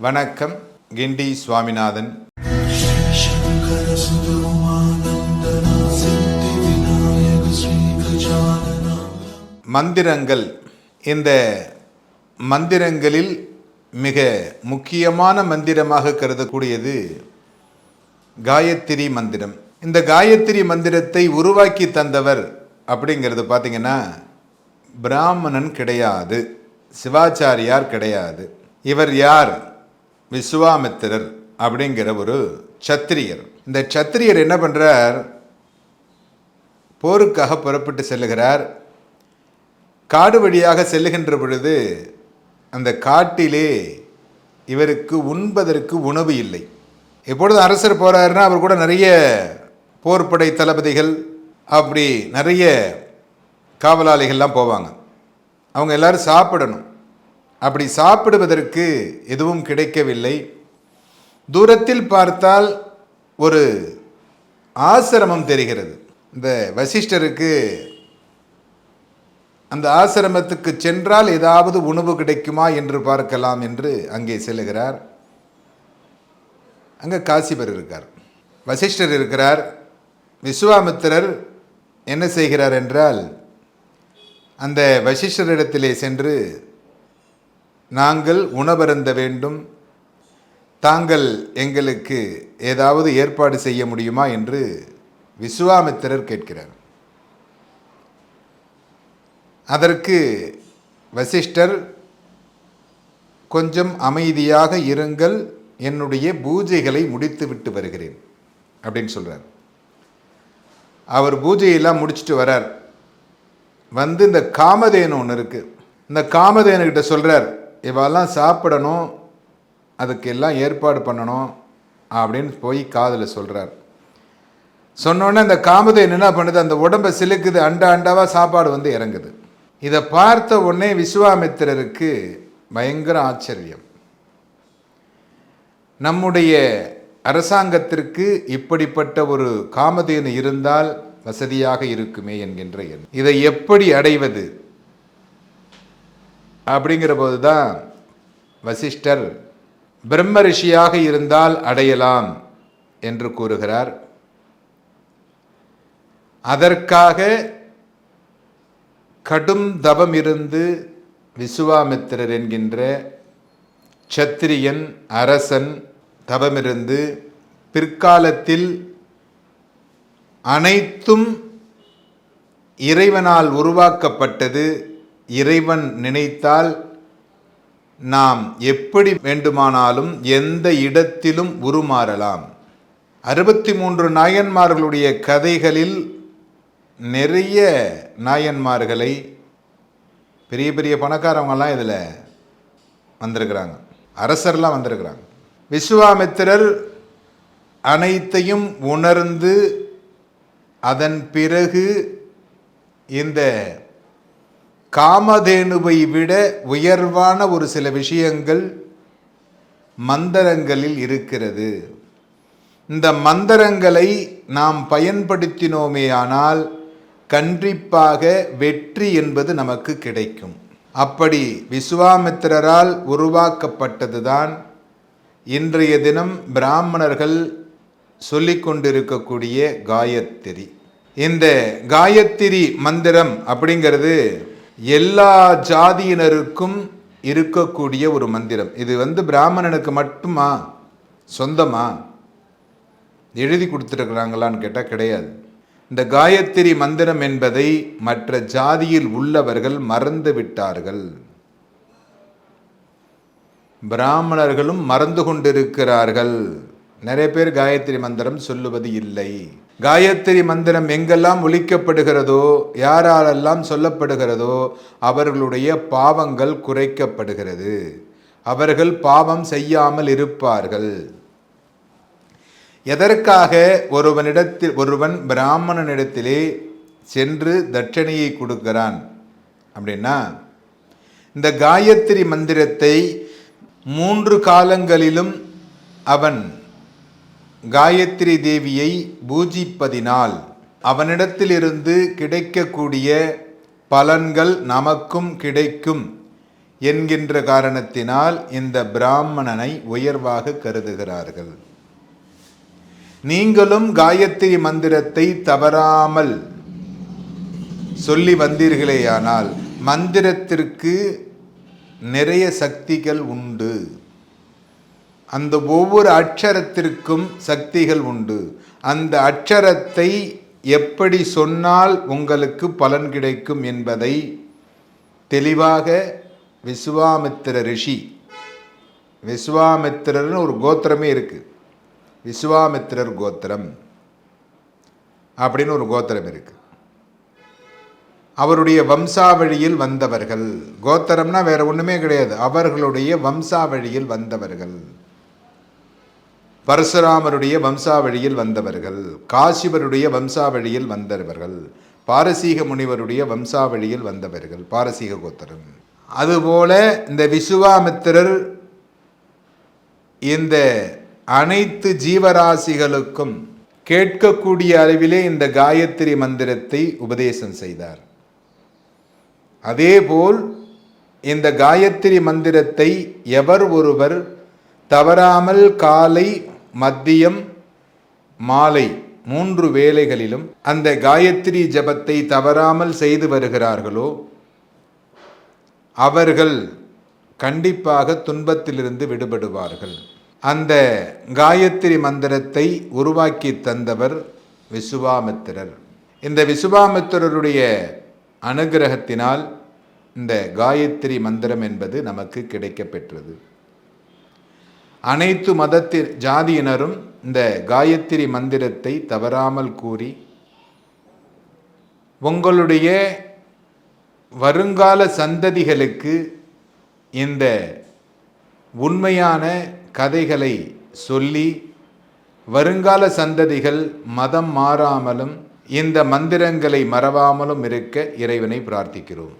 வணக்கம். கிண்டி சுவாமிநாதன். மந்திரங்கள். இந்த மந்திரங்களில் மிக முக்கியமான மந்திரமாக கருதக்கூடியது காயத்ரி மந்திரம். இந்த காயத்ரி மந்திரத்தை உருவாக்கி தந்தவர் அப்படிங்கிறது பார்த்தீங்கன்னா பிராமணன் கிடையாது, சிவாச்சாரியார் கிடையாது. இவர் யார்? விஸ்வாமித்திரர் அப்படிங்கிற ஒரு சத்திரியர். இந்த சத்திரியர் என்ன பண்ணுறார்? போருக்காக புறப்பட்டு செல்லுகிறார். காடு வழியாக செல்லுகின்ற பொழுது அந்த காட்டிலே இவருக்கு உண்பதற்கு உணவு இல்லை. எப்பொழுது அரசர் போகிறாருன்னா அவர் கூட நிறைய போர்ப்படை தளபதிகள், அப்படி நிறைய காவலாளிகள்லாம் போவாங்க. அவங்க எல்லாரும் சாப்பிடணும். அப்படி சாப்பிடுவதற்கு எதுவும் கிடைக்கவில்லை. தூரத்தில் பார்த்தால் ஒரு ஆசிரமம் தெரிகிறது. இந்த வசிஷ்டருக்கு அந்த ஆசிரமத்துக்கு சென்றால் ஏதாவது உணவு கிடைக்குமா என்று பார்க்கலாம் என்று அங்கே செல்லுகிறார். அங்கே காசிபர் இருக்கார், வசிஷ்டர் இருக்கிறார். விஸ்வாமித்திரர் என்ன செய்கிறார் என்றால், அந்த வசிஷ்டரிடத்திலே சென்று, நாங்கள் உணவருந்த வேண்டும், தாங்கள் எங்களுக்கு ஏதாவது ஏற்பாடு செய்ய முடியுமா என்று விஸ்வாமித்திரர் கேட்கிறார். அதற்கு வசிஷ்டர், கொஞ்சம் அமைதியாக இருங்கள், என்னுடைய பூஜைகளை முடித்து விட்டு வருகிறேன் அப்படின்னு சொல்கிறார். அவர் பூஜையெல்லாம் முடிச்சுட்டு வரார். வந்து இந்த காமதேனு ஒன்று இருக்குது, இந்த காமதேனுக்கிட்ட சொல்கிறார், இவெல்லாம் சாப்பிடணும், அதுக்கு எல்லாம் ஏற்பாடு பண்ணணும் அப்படின்னு போய் காதில் சொல்கிறார். சொன்னோன்னே அந்த காமதேனு என்ன பண்ணுது? அந்த உடம்பை சிலுக்குது, அண்டாவாக சாப்பாடு வந்து இறங்குது. இதை பார்த்த உடனே விஸ்வாமித்திரருக்கு பயங்கர ஆச்சரியம். நம்முடைய அரசாங்கத்திற்கு இப்படிப்பட்ட ஒரு காமதேனு இருந்தால் வசதியாக இருக்குமே என்கின்ற எண்ணம். இதை எப்படி அடைவது அப்படிங்கிற போதுதான் வசிஷ்டர் பிரம்ம ரிஷியாக இருந்தால் அடையலாம் என்று கூறுகிறார். அதற்காக கடும் தவம் இருந்து விஸ்வாமித்திரர் என்கின்ற சத்திரியன் அரசன் தவமிருந்து பிற்காலத்தில் அனைத்தும் இறைவனால் உருவாக்கப்பட்டது. இறைவன் நினைத்தால் நாம் எப்படி வேண்டுமானாலும் எந்த இடத்திலும் உருமாறலாம். 63 நாயன்மார்களுடைய கதைகளில் நிறைய நாயன்மார்களை, பெரிய பெரிய பணக்காரவங்கெல்லாம் இதில் வந்திருக்கிறாங்க, அரசர்லாம் வந்திருக்கிறாங்க. விஸ்வாமித்திரர் அனைத்தையும் உணர்ந்து அதன் பிறகு இந்த காமதேனுவை விட உயர்வான ஒரு சில விஷயங்கள் மந்திரங்களில் இருக்கிறது. இந்த மந்திரங்களை நாம் பயன்படுத்தினோமேயானால் கண்டிப்பாக வெற்றி என்பது நமக்கு கிடைக்கும். அப்படி விஸ்வாமித்திரரால் உருவாக்கப்பட்டதுதான் இன்றைய தினம் பிராமணர்கள் சொல்லிக் கொண்டிருக்கக்கூடிய காயத்ரி. இந்த காயத்ரி மந்திரம் அப்படிங்கிறது எல்லா ஜாதியினருக்கும் இருக்கக்கூடிய ஒரு மந்திரம். இது பிராமணனுக்கு மட்டுமா சொந்தமா எழுதி கொடுத்துருக்குறாங்களான்னு கேட்டால் கிடையாது. இந்த காயத்ரி மந்திரம் என்பதை மற்ற ஜாதியில் உள்ளவர்கள் மறந்து விட்டார்கள். பிராமணர்களும் மறந்து கொண்டிருக்கிறார்கள். நிறைய பேர் காயத்ரி மந்திரம் சொல்லுவது இல்லை. காயத்ரி மந்திரம் எங்கெல்லாம் ஒலிக்கப்படுகிறதோ, யாராலெல்லாம் சொல்லப்படுகிறதோ அவர்களுடைய பாவங்கள் குறைக்கப்படுகிறது. அவர்கள் பாவம் செய்யாமல் இருப்பார்கள். எதற்காக ஒருவன் பிராமணனிடத்திலே சென்று தட்சணையை கொடுக்கிறான் அப்படின்னா, இந்த காயத்ரி மந்திரத்தை 3 காலங்களிலும் அவன் காயத்ரி தேவியை பூஜிப்பதினால் அவனிடத்திலிருந்து கிடைக்கக்கூடிய பலன்கள் நமக்கும் கிடைக்கும் என்கின்ற காரணத்தினால் இந்த பிராமணனை உயர்வாக கருதுகிறார்கள். நீங்களும் காயத்ரி மந்திரத்தை தவறாமல் சொல்லி வந்தீர்களேயானால் மந்திரத்திற்கு நிறைய சக்திகள் உண்டு. அந்த ஒவ்வொரு அட்சரத்திற்கும் சக்திகள் உண்டு. அந்த அட்சரத்தை எப்படி சொன்னால் உங்களுக்கு பலன் கிடைக்கும் என்பதை தெளிவாக விஸ்வாமித்திர ரிஷி, விஸ்வாமித்திரர்னு ஒரு கோத்திரமே இருக்கு, விஸ்வாமித்திரர் கோத்திரம் அப்படின்னு ஒரு கோத்திரம் இருக்கு. அவருடைய வம்சாவழியில் வந்தவர்கள். கோத்திரம்னா வேற ஒண்ணுமே கிடையாது, அவர்களுடைய வம்சாவழியில் வந்தவர்கள். பரசுராமருடைய வம்சாவழியில் வந்தவர்கள், காசிபருடைய வம்சாவழியில் வந்தவர்கள், பாரசீக முனிவருடைய வம்சாவழியில் வந்தவர்கள், பாரசீக கோத்திரம். அதுபோல இந்த விஸ்வாமித்திரர் இந்த அனைத்து ஜீவராசிகளுக்கும் கேட்கக்கூடிய அளவிலே இந்த காயத்ரி மந்திரத்தை உபதேசம் செய்தார். அதேபோல் இந்த காயத்ரி மந்திரத்தை எவர் ஒருவர் தவறாமல் காலை, மதியம், மாலை 3 வேளைகளிலும் அந்த காயத்ரி ஜபத்தை தவறாமல் செய்து வருகிறார்களோ அவர்கள் கண்டிப்பாக துன்பத்திலிருந்து விடுபடுவார்கள். அந்த காயத்ரி மந்திரத்தை உருவாக்கி தந்தவர் விஸ்வாமித்திரர். இந்த விஸ்வாமித்திரருடைய அனுகிரகத்தினால் இந்த காயத்ரி மந்திரம் என்பது நமக்கு கிடைக்கப் பெற்றது. அனைத்து மதத்தின் ஜாதியினரும் இந்த காயத்ரி மந்திரத்தை தவறாமல் கூறி உங்களுடைய வருங்கால சந்ததிகளுக்கு இந்த உண்மையான கதைகளை சொல்லி வருங்கால சந்ததிகள் மதம் மாறாமலும் இந்த மந்திரங்களை மறவாமலும் இருக்க இறைவனை பிரார்த்திக்கிறோம்.